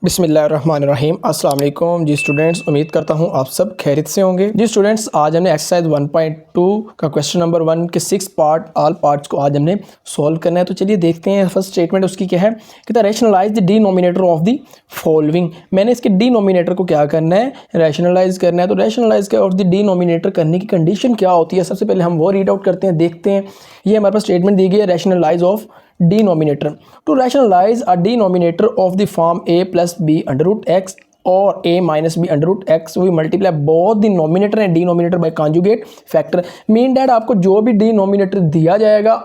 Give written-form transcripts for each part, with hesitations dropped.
बिस्मिल्लाहिर्रहमानिर्रहीम अस्सलाम वालेकुम जी स्टूडेंट्स, उम्मीद करता हूँ आप सब खैरियत से होंगे। जी स्टूडेंट्स, आज हमने एक्सरसाइज 1.2 का क्वेश्चन नंबर 1 के 6 पार्ट ऑल पार्ट्स को आज हमने सॉल्व करना है। तो चलिए देखते हैं। फर्स्ट स्टेटमेंट उसकी क्या है कि the rationalise the denominator of the following. मैंने इसके डिनोमिनेटर को क्या करना है, रैशनलाइज करना है। तो रैशनलाइज ऑफ द डिनोमिनेटर करने की कंडीशन क्या होती है, सबसे पहले हम वो रीड आउट करते हैं, देखते हैं। ये हमारे पास स्टेटमेंट दी गई है, rationalise of denominator. To rationalize a denominator of the form a plus b under root x or a minus b under root x, we multiply both the numerator and denominator by conjugate factor. Mean that आपको जो भी denominator दिया जाएगा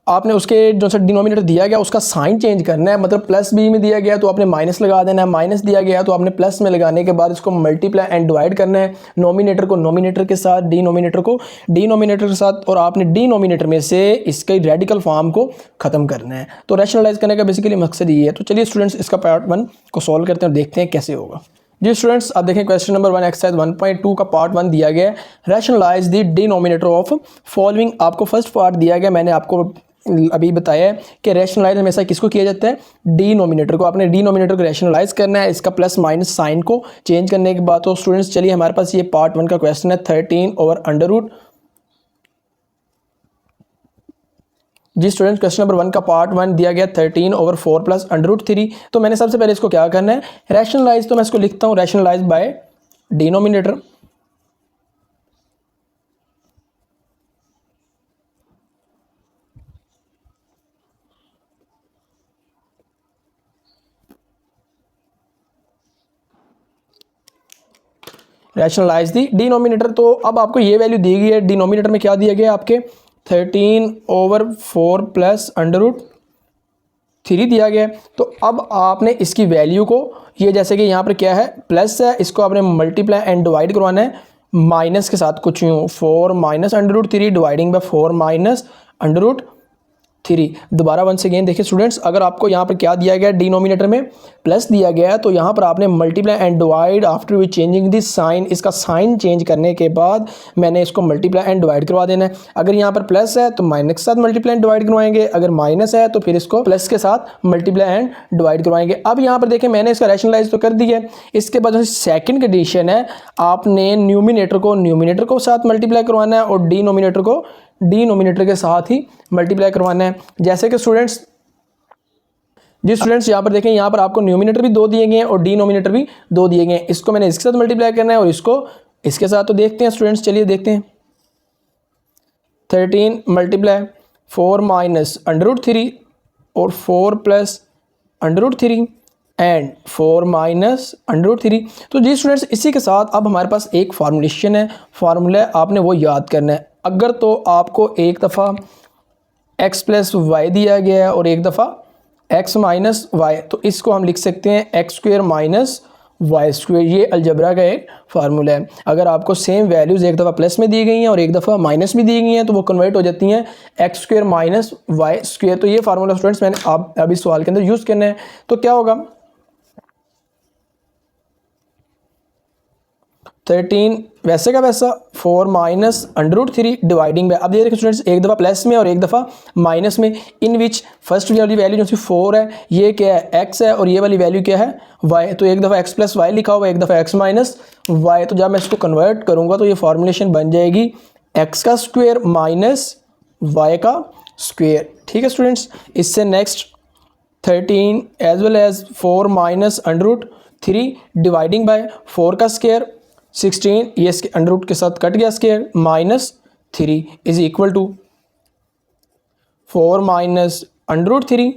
आपने उसके जो सा denominator दिया गया उसका साइन चेंज करना है। मतलब प्लस बी में दिया गया तो आपने माइनस लगा देना है, माइनस दिया गया तो आपने प्लस में लगाने के बाद इसको मल्टीप्लाई एंड डिवाइड करना है। नोमिनेटर को नोमिनेटर के साथ, डिनोमिनेटर को डिनोमिनेटर के साथ, और आपने डिनोमिनेटर में से इसके रेडिकल फॉर्म को ख़त्म करना है। तो रैशनलाइज करने का बेसिकली मकसद ये है। तो चलिए स्टूडेंट्स, इसका पार्ट 1 को सॉल्व करते हैं और देखते हैं कैसे होगा। जी स्टूडेंट्स, अब देखें क्वेश्चन नंबर 1 एक्सरसाइज 1.2 का पार्ट 1 दिया गया है, rationalise the denominator of following. आपको फर्स्ट पार्ट दिया गया, मैंने आपको अभी बताया है कि रैशनलाइज हमेशा किसको किया जाता है, डिनोमिनेटर को। आपने डिनोमिनेटर को रैशनलाइज करना है, इसका प्लस माइनस साइन को चेंज करने के बाद। तो स्टूडेंट्स चलिए, हमारे पास ये पार्ट 1 का क्वेश्चन है 13 ओवर अंडर रूट। जी स्टूडेंट्स, क्वेश्चन नंबर 1 का पार्ट 1 दिया गया 13 ओवर 4 प्लस अंडर रूट 3। तो मैंने सबसे पहले इसको क्या करना है, रैशनलाइज। तो मैं इसको लिखता हूँ rationalise by denominator. Rationalise the denominator. तो अब आपको ये वैल्यू दी गई है, डिनोमिनेटर में क्या दिया गया आपके 13 ओवर 4 प्लस अंडर रूट 3 दिया गया है। तो अब आपने इसकी वैल्यू को, ये जैसे कि यहाँ पर क्या है प्लस है, इसको आपने मल्टीप्लाई एंड डिवाइड करवाना है माइनस के साथ। कुछ यूँ 4 minus under root 3 dividing by 4 minus under root 3। दोबारा वंस अगेन देखिए स्टूडेंट्स, अगर आपको यहाँ पर क्या दिया गया है, डिनोमिनेटर में प्लस दिया गया है, तो यहाँ पर आपने multiply and divide after we changing this sign, इसका साइन चेंज करने के बाद मैंने इसको मल्टीप्लाई एंड डिवाइड करवा देना है। अगर यहाँ पर प्लस है तो माइनस के साथ मल्टीप्लाई एंड डिवाइड करवाएंगे, अगर माइनस है तो फिर इसको प्लस के साथ मल्टीप्लाई एंड डिवाइड करवाएंगे। अब यहाँ पर देखें, मैंने इसका रैशनलाइज तो कर दिया है। इसके बाद सेकेंड कंडीशन है, आपने न्यूमिनेटर को न्यूमिनेटर को साथ मल्टीप्लाई करवाना है और डिनोमिनेटर को डिनोमिनेटर के साथ ही मल्टीप्लाई करवाना है। जैसे कि स्टूडेंट्स, जी स्टूडेंट्स, यहाँ पर देखें, यहाँ पर आपको न्यूमिनेटर भी 2 दिए गए हैं और डिनोमिनेटर भी 2 दिए गए हैं। इसको मैंने इसके साथ मल्टीप्लाई करना है और इसको इसके साथ। तो देखते हैं स्टूडेंट्स, चलिए देखते हैं। 13 मल्टीप्लाई 4 माइनस अंडर रूट 3 और 4 plus under root 3 and 4 minus under root 3। तो जी स्टूडेंट्स, इसी के साथ अब हमारे पास एक फार्मूलेशन है, फार्मूला आपने वो याद करना है। अगर तो आपको एक दफ़ा x प्लस वाई दिया गया है और एक दफ़ा x माइनस वाई, तो इसको हम लिख सकते हैं X square minus Y square. ये अलजबरा का एक फार्मूला है। अगर आपको सेम वैल्यूज़ एक दफ़ा प्लस में दी गई हैं और एक दफ़ा माइनस में दी गई हैं तो वो कन्वर्ट हो जाती हैं X square minus Y square. तो ये फार्मूला स्टूडेंट्स मैंने आप अभी सवाल के अंदर यूज़ करना है। तो क्या होगा, 13 वैसे का वैसा 4 minus under root 3 dividing by. अब ये देखिए स्टूडेंट्स, एक दफ़ा प्लस में और एक दफ़ा माइनस में, इन विच फर्स्ट वाली वैल्यू जो सी 4 है, ये क्या है x है, और ये वाली वैल्यू क्या है y। तो एक दफ़ा x प्लस वाई लिखा हुआ है, एक दफ़ा x माइनस वाई। तो जब मैं इसको कन्वर्ट करूँगा तो ये फॉर्मुलेशन बन जाएगी x का स्क्वेयर माइनस y का स्क्वेयर। ठीक है स्टूडेंट्स। इससे next 13 as well as 4 minus under root 3 dividing by 4 का स्क्वेयर 16, ये इसके अंडर रूट के साथ कट गया square, minus 3 is equal to 4 minus under root 3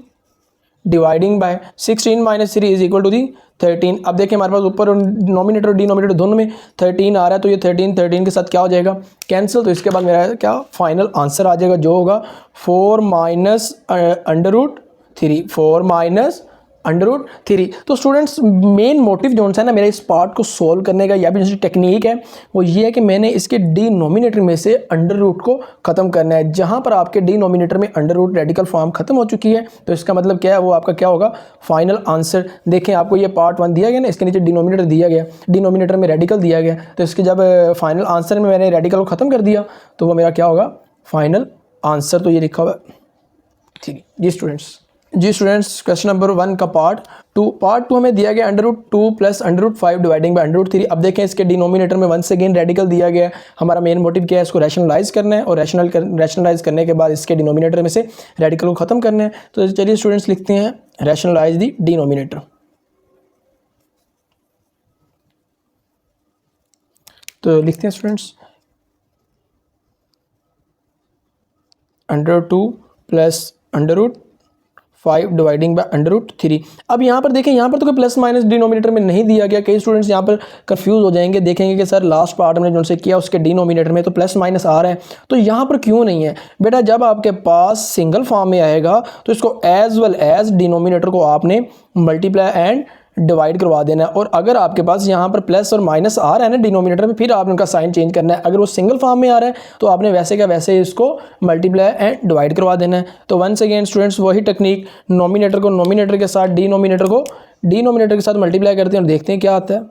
dividing by 16 minus 3 is equal to the 13। अब देखिए हमारे पास ऊपर नोमिनेटर और डिनोमिनेटर दोनों में 13 आ रहा है, तो ये 13 के साथ क्या हो जाएगा, कैंसिल। तो इसके बाद मेरा क्या फाइनल आंसर आ जाएगा, जो होगा 4 minus under root 3, 4 minus under root 3। तो स्टूडेंट्स, मेन मोटिव जो है ना मेरे इस पार्ट को सोल्व करने का, या भी जो टेक्निक है वो ये है कि मैंने इसके डिनोमिनेटर में से अंडर रूट को ख़त्म करना है। जहाँ पर आपके डिनोमिनेटर में अंडर रूट रेडिकल फॉर्म खत्म हो चुकी है, तो इसका मतलब क्या है, वो आपका क्या होगा, फाइनल आंसर। देखें, आपको ये पार्ट 1 दिया गया ना, इसके नीचे डिनोमिनेटर दिया गया, डिनोमिनेटर में रेडिकल दिया गया, तो इसके जब फाइनल आंसर में मैंने रेडिकल को ख़त्म कर दिया तो वो मेरा क्या होगा, फाइनल आंसर। तो ये लिखा हुआ 3। जी स्टूडेंट्स। जी स्टूडेंट्स, क्वेश्चन नंबर 1 का पार्ट 2 हमें दिया गया √2 प्लस √5 डिवाइडिंग बाय √3। अब देखें इसके डिनोमिनेटर में वंस अगेन रेडिकल दिया गया है। हमारा मेन मोटिव क्या है, इसको रैशनलाइज करना है और रैशनलाइज करने के बाद इसके डिनोमिनेटर में से रेडिकल को ख़त्म करना है। तो चलिए स्टूडेंट्स लिखते हैं रैशनलाइज द डिनोमिनेटर। तो लिखते हैं स्टूडेंट्स √2 प्लस √5 डिवाइडिंग बाय √3। अब यहाँ पर देखें, यहाँ पर तो कोई प्लस माइनस डिनोमिनेटर में नहीं दिया गया। कई स्टूडेंट्स यहाँ पर कंफ्यूज हो जाएंगे, देखेंगे कि सर लास्ट पार्ट में जो से किया उसके डिनोमिनेटर में तो प्लस माइनस आ रहा है, तो यहाँ पर क्यों नहीं है। बेटा जब आपके पास सिंगल फॉर्म में आएगा तो इसको एज वेल एज डिनोमिनेटर को आपने मल्टीप्लाई एंड डिवाइड करवा देना है। और अगर आपके पास यहाँ पर प्लस और माइनस आ रहा है ना डिनोमिनेटर में, फिर आपने उनका साइन चेंज करना है। अगर वो सिंगल फॉर्म में आ रहा है तो आपने वैसे का वैसे इसको मल्टीप्लाई एंड डिवाइड करवा देना है। तो वंस अगेन स्टूडेंट्स वही टेक्निक, नोमिनेटर को नोमिनेटर के साथ डिनोमिनेटर को डिनोमिनेटर के साथ मल्टीप्लाई करते हैं और देखते हैं क्या आता है।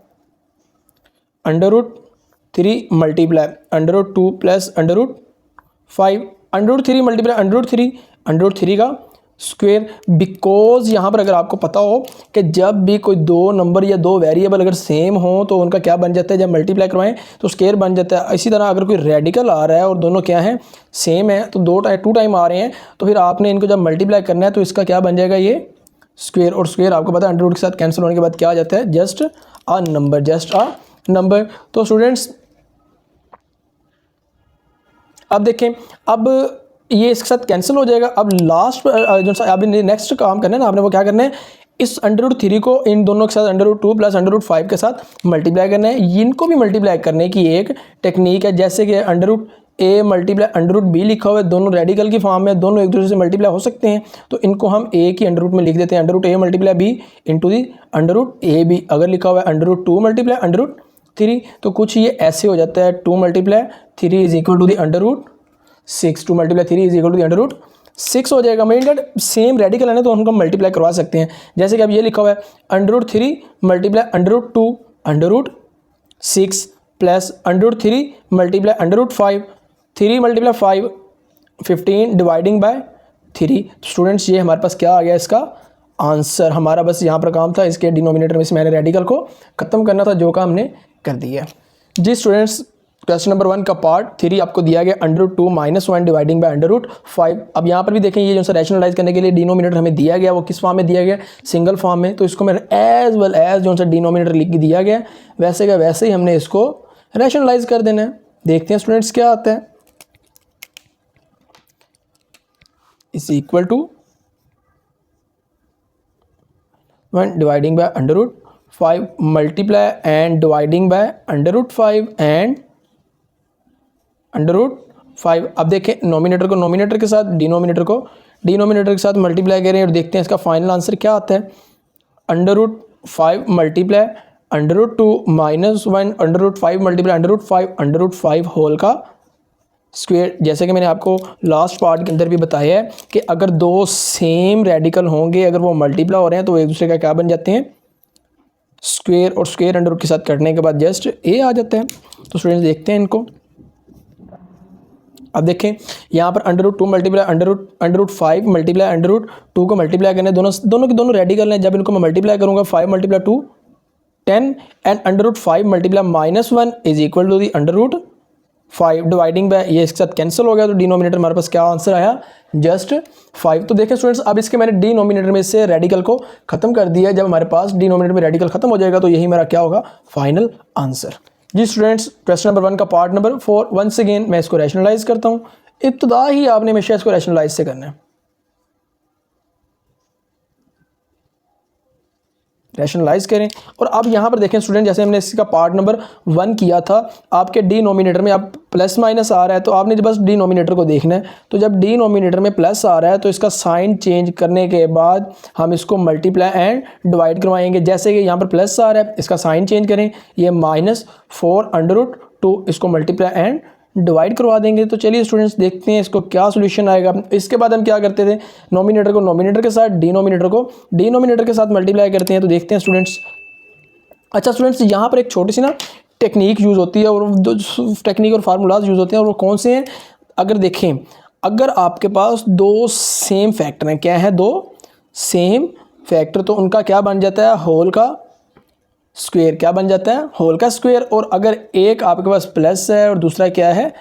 √3 मल्टीप्लाई √2 प्लस √5 √3 मल्टीप्लाई √3 का स्क्वेयर। बिकॉज यहाँ पर अगर आपको पता हो कि जब भी कोई दो नंबर या दो वेरिएबल अगर सेम हो तो उनका क्या बन जाता है, जब मल्टीप्लाई करवाएं तो स्क्वेयर बन जाता है। इसी तरह अगर कोई रेडिकल आ रहा है और दोनों क्या हैं, सेम है, तो टू टाइम आ रहे हैं, तो फिर आपने इनको जब मल्टीप्लाई करना है तो इसका क्या बन जाएगा, ये स्क्वेयर। और स्क्वेयर आपको पता है अंडर रूट के साथ कैंसिल होने के बाद क्या आ जाता है, जस्ट अ नंबर। तो स्टूडेंट्स अब देखें, अब ये इसके साथ कैंसिल हो जाएगा। अब लास्ट जो अभी नेक्स्ट काम करना है ना आपने, वो क्या करना है, इस √3 को इन दोनों के साथ √2 प्लस √5 के साथ मल्टीप्लाई करना है। इनको भी मल्टीप्लाई करने की एक टेक्निक है, जैसे कि √a मल्टीप्लाई √b लिखा हुआ है, दोनों रेडिकल की फॉर्म में, दोनों एक दूसरे से मल्टीप्लाई हो सकते हैं। तो इनको हम a की अंडर रूट में लिख देते हैं, √a multiply b into the √ab। अगर लिखा हुआ है √2 मल्टीप्लाई √3 तो कुछ ये ऐसे हो जाता है, 2 multiply 3 is equal to the √6, 2 multiply 3 is equal to the √6 हो जाएगा। मेन डेट सेम रेडिकल है ना, तो हम मल्टीप्लाई करवा सकते हैं। जैसे कि अब ये लिखा हुआ है √3 multiply √2 √6 plus √3 multiply √5 3 multiply 5 15 dividing bye 3। Students ये हमारे पास क्या आ गया, इसका आंसर। हमारा बस यहाँ पर काम था इसके डिनोमिनेटर में से मैंने रेडिकल को ख़त्म करना था, जो काम हमने कर दिया। जी स्टूडेंट्स, क्वेश्चन नंबर 1 का पार्ट 3 आपको दिया गया √2 - 1 डिवाइडिंग बाय √5। अब यहाँ पर भी देखें, ये जो सा रैशनलाइज करने के लिए डिनोमिनेटर हमें दिया गया, वो किस फॉर्म में दिया गया, सिंगल फॉर्म में। तो इसको मैंने एज वेल एज जो सा डिनोमिनेटर लिख के दिया गया, वैसे का वैसे ही हमने इसको रैशनलाइज कर देना है। देखते हैं स्टूडेंट्स क्या आता है। Is equal to 1 dividing by √5 multiply and dividing by √5 and √5। अब देखें, नोमिनेटर को नोमिनेटर के साथ डिनोमिनेटर को डिनोमिनेटर के साथ मल्टीप्लाई करें और देखते हैं इसका फाइनल आंसर क्या आता है। √5 मल्टीप्लाई √2 - 1 √5 मल्टीप्लाई √5 होल का स्क्वेयर। जैसे कि मैंने आपको लास्ट पार्ट के अंदर भी बताया है कि अगर दो सेम रेडिकल होंगे, अगर वो मल्टीप्लाई हो रहे हैं तो एक दूसरे का क्या बन जाते हैं, स्क्वेयर। और स्क्वेयर अंडर रूट के साथ करने के बाद जस्ट a आ जाता है। तो स्टूडेंट्स देखते हैं इनको। अब देखें यहाँ पर √2 मल्टीप्लाई √5 मल्टीप्लाई √2 को मल्टीप्लाई करने, दोनों के दोनों रेडिकल हैं। जब इनको मैं मल्टीप्लाई करूँगा 5 multiply 2 10 and √5 multiply -1 is equal to the √5 dividing by, ये इसके साथ कैंसिल हो गया। तो डिनोमिनेटर हमारे पास क्या आंसर आया, जस्ट 5। तो देखें स्टूडेंट्स, अब इसके मैंने डिनोमिनेटर में से रेडिकल को खत्म कर दिया। जब हमारे पास डिनोमिनेटर में रेडिकल खत्म हो जाएगा तो यही मेरा क्या होगा, फाइनल आंसर। जी स्टूडेंट्स, क्वेश्चन नंबर 1 का पार्ट नंबर 4 वंस अगेन मैं इसको रैशनलाइज करता हूँ। इब्तदा ही आपने हमेशा इसको रैशनलाइज से करना है, रैशनलाइज करें। और अब यहाँ पर देखें स्टूडेंट, जैसे हमने इसका पार्ट नंबर 1 किया था, आपके डिनोमिनेटर में अब प्लस माइनस आ रहा है, तो आपने बस डिनोमिनेटर को देखना है। तो जब डिनोमिनेटर में प्लस आ रहा है तो इसका साइन चेंज करने के बाद हम इसको मल्टीप्लाई एंड डिवाइड करवाएंगे। जैसे कि यहाँ पर प्लस आ रहा है, इसका साइन चेंज करें, ये -4 √2, इसको मल्टीप्लाई एंड डिवाइड करवा देंगे। तो चलिए स्टूडेंट्स देखते हैं इसको क्या सोल्यूशन आएगा। इसके बाद हम क्या करते थे, नोमिनेटर को नोमिनेटर के साथ डिनोमिनेटर को डिनोमिनेटर के साथ मल्टीप्लाई करते हैं। तो देखते हैं स्टूडेंट्स। अच्छा स्टूडेंट्स, यहाँ पर एक छोटी सी ना टेक्निक यूज़ होती है, और दो टेक्निक और फार्मूलाज यूज़ होते हैं, और वो कौन से हैं। अगर देखें, अगर आपके पास दो सेम फैक्टर हैं, क्या है, दो सेम फैक्टर, तो उनका क्या बन जाता है, होल का स्क्वायर। क्या बन जाता है, होल का स्क्वायर। और अगर एक आपके पास प्लस है और दूसरा क्या है,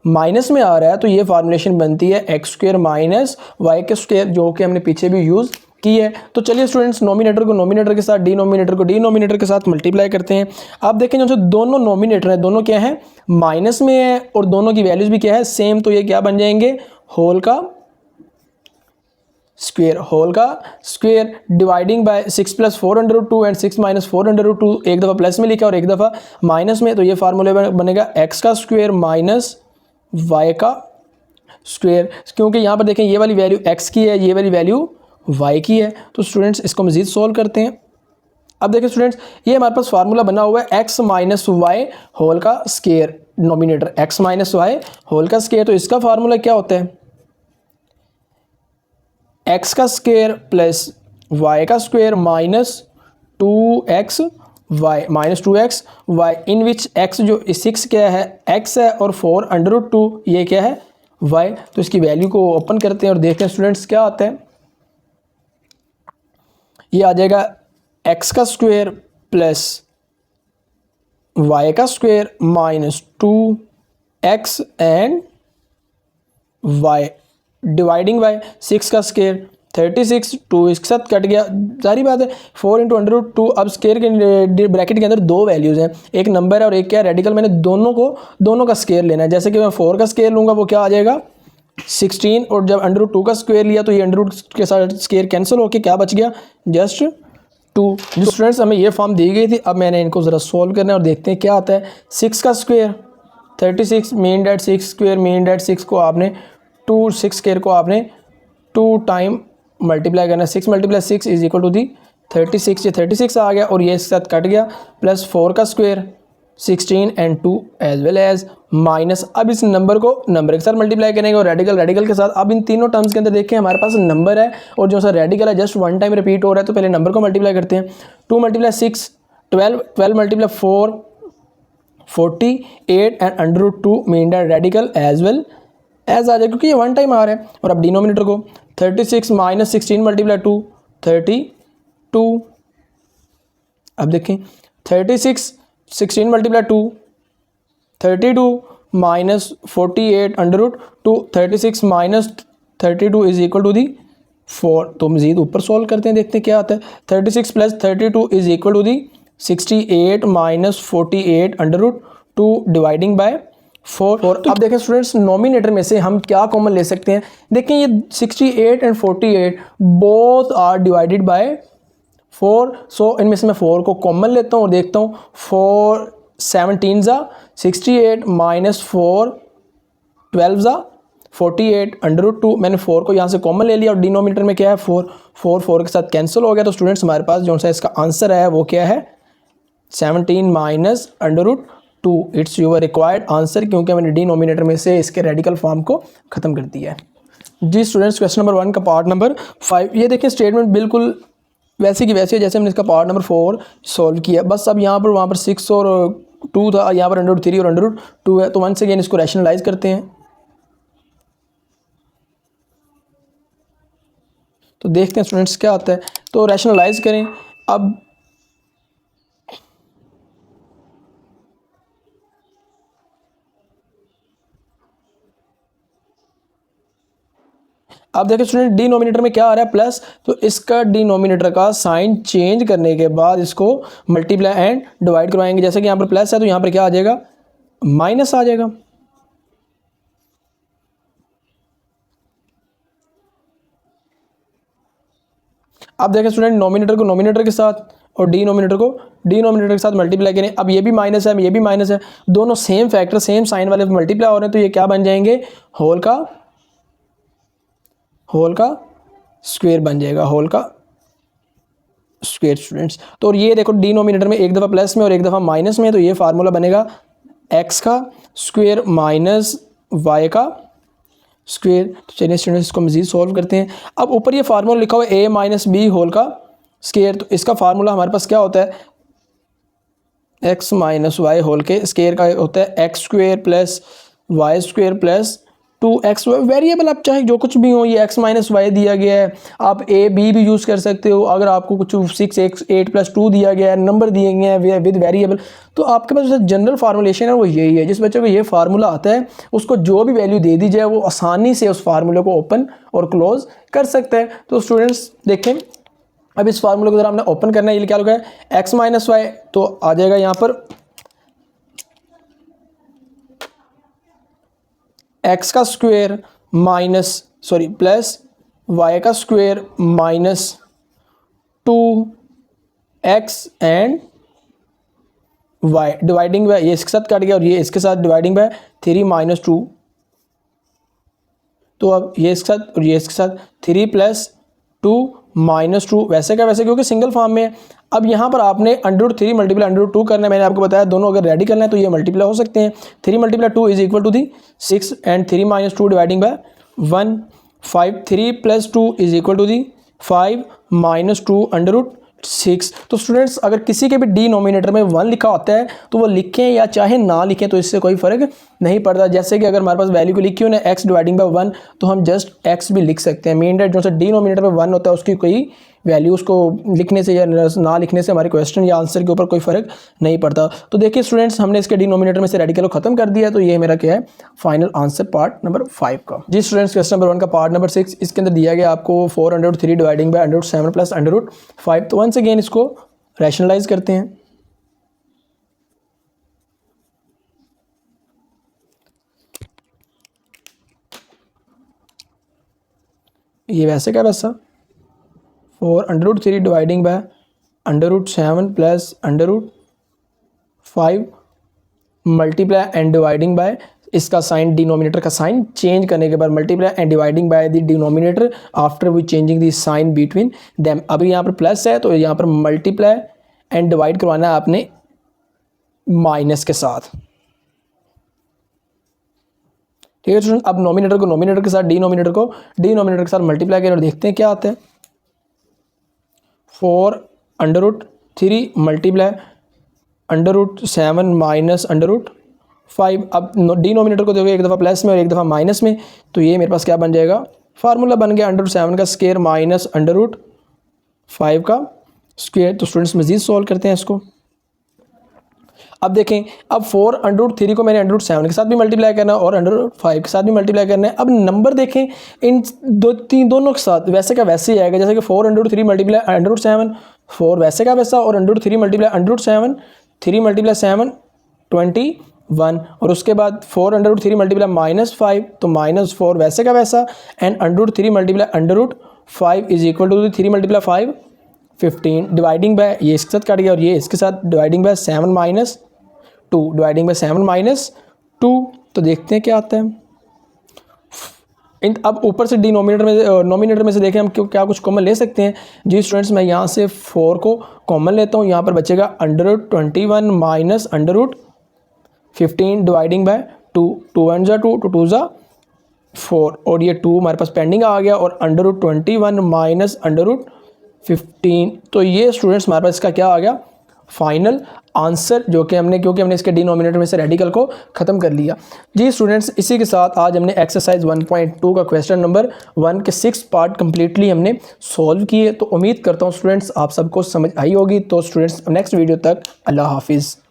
माइनस में आ रहा है, तो ये फार्मूलेशन बनती है एक्स स्क्वायर माइनस वाई के स्क्वायर, जो कि हमने पीछे भी यूज़ की है। तो चलिए स्टूडेंट्स, नोमिनेटर को नोमिनेटर के साथ, डिनोमिनेटर को डिनोमिनेटर के साथ मल्टीप्लाई करते हैं। आप देखें जो दोनों नोमिनेटर हैं दोनों क्या है, माइनस में है, और दोनों की वैल्यूज भी क्या है, सेम। तो ये क्या बन जाएंगे, होल का स्क्वायर। होल का स्क्वायर डिवाइडिंग बाय 6 + 4√2 एंड 6 - 4√2, एक दफ़ा प्लस में लिखा और एक दफ़ा माइनस में, तो ये फार्मूले बनेगा एक्स का स्क्वायर माइनस वाई का स्क्वायर। क्योंकि यहाँ पर देखें ये वाली वैल्यू एक्स की है, ये वाली वैल्यू वाई की है। तो स्टूडेंट्स इसको मज़ीद सोल्व करते हैं। अब देखिए स्टूडेंट्स, ये हमारे पास फार्मूला बना हुआ है एक्स माइनस वाई होल का square, denominator x minus y whole का स्क्वायर। तो इसका फार्मूला क्या होता है, एक्स का स्क्वायर प्लस वाई का square minus 2x y minus 2x y, in which x जो 6 क्या है, x है, और 4√2 ये क्या है, y। तो इसकी वैल्यू को ओपन करते हैं और देखते हैं स्टूडेंट्स क्या आता है। ये आ जाएगा x का स्क्वायर प्लस y का square minus 2x and y dividing by 6 का स्क्वायर 36, 2 इसके साथ कट गया, सारी बात है 4 × √2। अब स्क्वायर के ब्रैकेट के अंदर दो वैल्यूज़ हैं, एक नंबर है और एक क्या है, रेडिकल। मैंने दोनों का स्क्वायर लेना है। जैसे कि मैं 4 का स्क्वायर लूँगा, वो क्या आ जाएगा 16, और जब √2 का स्क्वायर लिया तो ये √ के साथ स्क्वायर कैंसिल होकर क्या बच गया, जस्ट 2। जो स्टूडेंट्स हमें ये फॉर्म दी गई थी, अब मैंने इनको ज़रा सोल्व करना है और देखते हैं क्या आता है। 6 का square 36, mean that 6 square, mean that 6 को आपने 6 स्क्वायर को आपने 2 टाइम मल्टीप्लाई करना है। 6 × 6 = 36, ये 36 आ गया और ये इसके साथ कट गया, प्लस 4 का square 16 and 2 as well as minus. अब इस नंबर को नंबर के साथ मल्टीप्लाई करेंगे और रेडिकल के साथ। अब इन तीनों टर्म्स के अंदर देखें हमारे पास नंबर है और जो सा रेडिकल है जस्ट 1 टाइम रिपीट हो रहा है, तो पहले नंबर को मल्टीप्लाई करते हैं। 2 × 6 12, 12 × 4 48 and √2 mean that radical as well as आ जाए, क्योंकि ये 1 टाइम आ रहा है। और अब डिनोमिनेटर को 36 - 16 × 2 32। अब देखें 36 16 × 2 32 माइनस 48 √2, 36 माइनस 32 = 4। तो मज़ीद ऊपर सॉल्व करते हैं, देखते हैं क्या आता है। 36 + 32 = 68 माइनस 48 √2 डिवाइडिंग बाय 4। और अब देखें स्टूडेंट्स, नोमिनेटर में से हम क्या कॉमन ले सकते हैं। देखें ये 68 and 48 both are divided by 4, so इनमें से मैं 4 को कॉमन लेता हूँ और देखता हूँ 4 17 ज़ा 68 माइनस 4 12 ज़ा 48 √2। मैंने 4 को यहाँ से कॉमन ले लिया और डिनोमिनेटर में क्या है 4 के साथ कैंसिल हो गया। तो स्टूडेंट्स हमारे पास जो सा इसका आंसर है वो क्या है 17 minus √2। It's your required answer, क्योंकि मैंने डिनोमिनेटर में से इसके रेडिकल फॉर्म को ख़त्म कर दिया है। जी स्टूडेंट्स, क्वेश्चन नंबर 1 का पार्ट नंबर 5, ये देखिए स्टेटमेंट बिल्कुल वैसे की वैसे जैसे हमने इसका पार्ट नंबर 4 सॉल्व किया। बस अब यहाँ पर वहाँ पर 6 और 2 था, यहाँ पर √3 और √2 है। तो वंस अगेन इसको रैशनलाइज करते हैं, तो देखते हैं स्टूडेंट्स क्या आता है। तो रैशनलाइज करें। अब देखिए स्टूडेंट, डिनोमिनेटर में क्या आ रहा है प्लस, तो इसका डिनोमिनेटर का साइन चेंज करने के बाद इसको मल्टीप्लाई एंड डिवाइड करवाएंगे। जैसे कि यहाँ पर प्लस है तो यहाँ पर क्या आ जाएगा माइनस आ जाएगा। अब देखें स्टूडेंट, नोमिनेटर को नोमिनेटर के साथ और डिनोमिनेटर को डिनोमिनेटर के साथ मल्टीप्लाई करें। अब ये भी माइनस है, ये भी माइनस है, दोनों सेम फैक्टर सेम साइन वाले मल्टीप्लाई हो रहे हैं, तो ये क्या बन जाएंगे होल का स्क्वायर बन जाएगा, होल का स्क्वायर स्टूडेंट्स। तो ये देखो डिनोमिनेटर में एक दफ़ा प्लस में और एक दफ़ा माइनस में, तो ये फार्मूला बनेगा एक्स का स्क्वायर माइनस वाई का स्क्वायर। तो चलिए स्टूडेंट्स इसको मज़ीद सॉल्व करते हैं। अब ऊपर ये फार्मूला लिखा हुआ है a - b होल का स्क्वायर, तो इसका फार्मूला हमारे पास क्या होता है x - y होल के स्क्वायर का होता है x² + y² + 2x वेरिएबल आप चाहे जो कुछ भी हो, ये x माइनस वाई दिया गया है, आप a b भी यूज़ कर सकते हो। अगर आपको कुछ 6x 8 प्लस 2 दिया गया है, नंबर दिए गए हैं विद वेरिएबल, तो आपके पास जो जनरल फार्मूलेशन है वो यही है। जिस बच्चे को ये फार्मूला आता है उसको जो भी वैल्यू दे दी जाए वो आसानी से उस फार्मूले को ओपन और क्लोज कर सकता है। तो स्टूडेंट्स देखें, अब इस फार्मूले को जरा हमने ओपन करना है। ये क्या होगा है x माइनस वाई, तो आ जाएगा यहाँ पर x का स्क्वायर माइनस प्लस y का square minus 2x and y dividing by, ये इसके साथ कट गया और ये इसके साथ डिवाइडिंग बाय 3 माइनस 2। तो अब ये इसके साथ और ये इसके साथ 3 प्लस 2 माइनस 2, वैसे का वैसे क्योंकि सिंगल फॉर्म में है। अब यहाँ पर आपने √3 मल्टीप्लाई √2 करना है। मैंने आपको बताया दोनों अगर रेडी करना है तो ये मल्टीप्लाई हो सकते हैं। 3 multiply 2 is equal to the 6 and 3 minus 2 dividing by 1। 5 3 plus 2 is equal to the 5 minus 2 √6। तो स्टूडेंट्स अगर किसी के भी डिनोमिनेटर में 1 लिखा होता है तो वो लिखें या चाहे ना लिखें तो इससे कोई फ़र्क नहीं पड़ता। जैसे कि अगर हमारे पास वैल्यू को लिखी हो ना x डिवाइडिंग बाय 1, तो हम जस्ट x भी लिख सकते हैं। मीन डेट जो से डिनोमिनेटर में 1 होता है उसकी कोई वैल्यू उसको लिखने से या ना लिखने से हमारे क्वेश्चन या आंसर के ऊपर कोई फ़र्क नहीं पड़ता। तो देखिए स्टूडेंट्स, हमने इसके डिनोमिनेटर में से रेडिकल को ख़त्म कर दिया। तो ये मेरा क्या है फाइनल आंसर पार्ट नंबर 5 का। जी स्टूडेंट्स, क्वेश्चन नंबर 1 का पार्ट नंबर 6, इसके अंदर दिया गया आपको 403 डिवाइडिंग बाय √7 प्लस √5। तो वंस अगेन इसको रैशनलाइज करते हैं। ये वैसे का वैसा 4√3 dividing by √7 plus √5 multiply and dividing by, इसका साइन डिनोमिनेटर का साइन चेंज करने के बाद multiply and dividing by the denominator after we changing the sign between them. अभी यहाँ पर प्लस है तो यहाँ पर मल्टीप्लाई एंड डिवाइड करवाना है आपने माइनस के साथ। ठीक है स्टूडेंट, अब नोमिनेटर को नोमिनेटर के साथ डिनोमिनेटर को डिनोमिनेटर के साथ मल्टीप्लाई करें और देखते हैं क्या आता है। 4√3 मल्टीप्लाई √7 माइनस √5। अब डिनोमिनेटर को देखो एक दफ़ा प्लस में और एक दफ़ा माइनस में, तो ये मेरे पास क्या बन जाएगा, फार्मूला बन गया √7 का स्क्वायर माइनस √5 का स्क्वायर। तो स्टूडेंट्स मज़ीद सॉल्व करते हैं इसको। अब देखें, अब 4√3 को मैंने √7 के साथ भी मल्टीप्लाई करना है और √5 के साथ भी मल्टीप्लाई करना है। अब नंबर देखें इन दोनों के साथ वैसे का वैसे ही आएगा, जैसे कि 4√3 मल्टीप्लाई √7, 4 वैसे का वैसा, और √3 मल्टीप्लाई √7, 3 मल्टीप्लाई 7 21, और उसके बाद 4√3 मल्टीप्लाई -5, तो -4 वैसे का वैसा, and √3 multiply √5 is equal to 3 multiply 5 15 dividing by, ये इसके साथ कट गया और ये इसके साथ dividing by 7 minus 2 dividing by 7 minus 2। तो देखते हैं क्या आता है। अब ऊपर से डिनोमिनेटर में नोमिनेटर में से देखें हम क्या कुछ कॉमन ले सकते हैं। जी स्टूडेंट्स, मैं यहाँ से 4 को कॉमन लेता हूँ। यहाँ पर बचेगा √21 माइनस √15 डिवाइडिंग बाय 2, 2 1 जा 2, 2 2 जा 4, और ये 2 हमारे पास पेंडिंग आ गया, और √21 माइनस √15। तो ये स्टूडेंट्स हमारे पास इसका क्या आ गया फाइनल आंसर, जो कि हमने क्योंकि हमने इसके डिनोमिनेटर में से रेडिकल को ख़त्म कर लिया। जी स्टूडेंट्स, इसी के साथ आज हमने एक्सरसाइज 1.2 का क्वेश्चन नंबर 1 के 6 पार्ट कम्प्लीटली हमने सॉल्व किए। तो उम्मीद करता हूँ स्टूडेंट्स आप सबको समझ आई होगी। तो स्टूडेंट्स नेक्स्ट वीडियो तक अल्लाह हाफिज़।